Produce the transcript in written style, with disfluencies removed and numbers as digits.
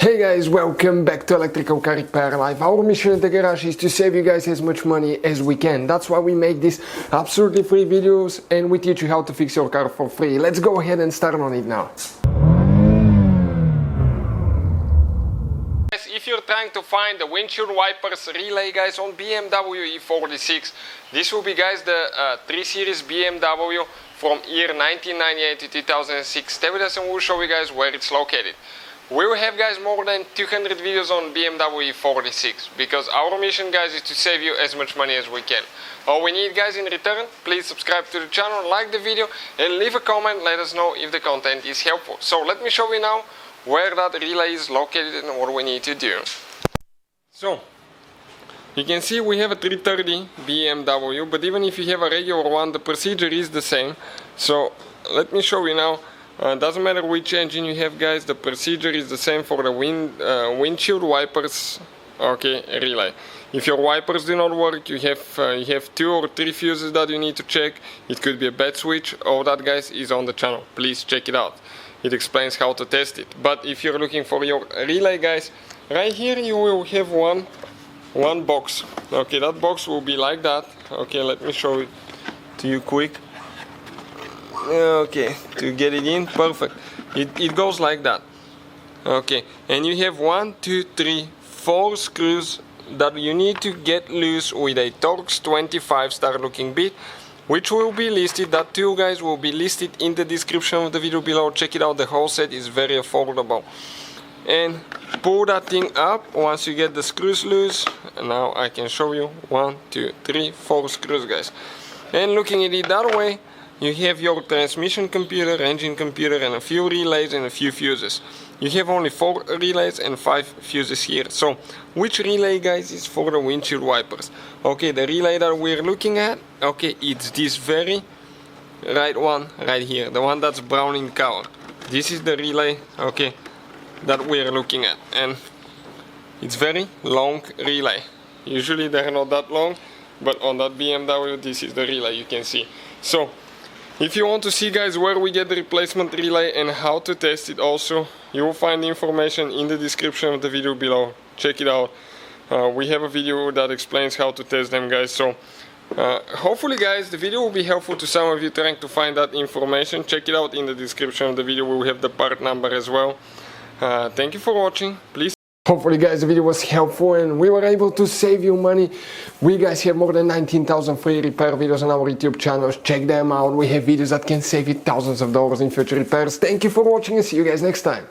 Hey guys, welcome back to Electrical Car Repair Live. Our mission at the garage is to save you guys as much money as we can. That's why we make these absolutely free videos and we teach you how to fix your car for free. Let's go ahead and start on it now. If you're trying to find the windshield wipers relay, guys, on BMW E46, this will be, guys, the 3 Series BMW from year 1998 to 2006. Stay with us and we'll show you guys where it's located. We will have, guys, more than 200 videos on BMW E46 because our mission, guys, is to save you as much money as we can. All we need, guys, in return, please subscribe to the channel, like the video and leave a comment. Let us know if the content is helpful. So let me show you now where that relay is located and what we need to do. So you can see we have a 330 BMW, but even if you have a regular one, the procedure is the same. So let me show you now. Doesn't matter which engine you have, guys, the procedure is the same for the windshield wipers, okay, relay. If your wipers do not work, you have 2 or 3 fuses that you need to check. It could be a bad switch. All that, guys, is on the channel. Please check it out. It explains how to test it. But if you're looking for your relay, guys, right here you will have one box. Okay, that box will be like that. Okay, let me show it to you quick. Okay, to get it in, perfect. It goes like that. Okay, and you have 1, 2, 3, 4 screws that you need to get loose with a Torx 25 star looking bit, which will be listed. That tool, guys, will be listed in the description of the video below. Check it out, the whole set is very affordable. And pull that thing up once you get the screws loose. And now I can show you 1, 2, 3, 4 screws, guys. And looking at it that way, you have your transmission computer, engine computer, and a few relays and a few fuses. You have only 4 relays and 5 fuses here. So which relay, guys, is for the windshield wipers? Okay, the relay that we're looking at, okay, it's this very right one right here, the one that's brown in color. This is the relay, okay, that we're looking at, and it's very long relay. Usually they're not that long, but on that BMW this is the relay, you can see. So if you want to see, guys, where we get the replacement relay and how to test it also, you will find the information in the description of the video below. Check it out. We have a video that explains how to test them, guys. So hopefully, guys, the video will be helpful to some of you trying to find that information. Check it out in the description of the video. We will have the part number as well. Thank you for watching. Please. Hopefully, guys, the video was helpful and we were able to save you money. We, guys, have more than 19,000 free repair videos on our YouTube channels. Check them out. We have videos that can save you thousands of dollars in future repairs. Thank you for watching and see you guys next time.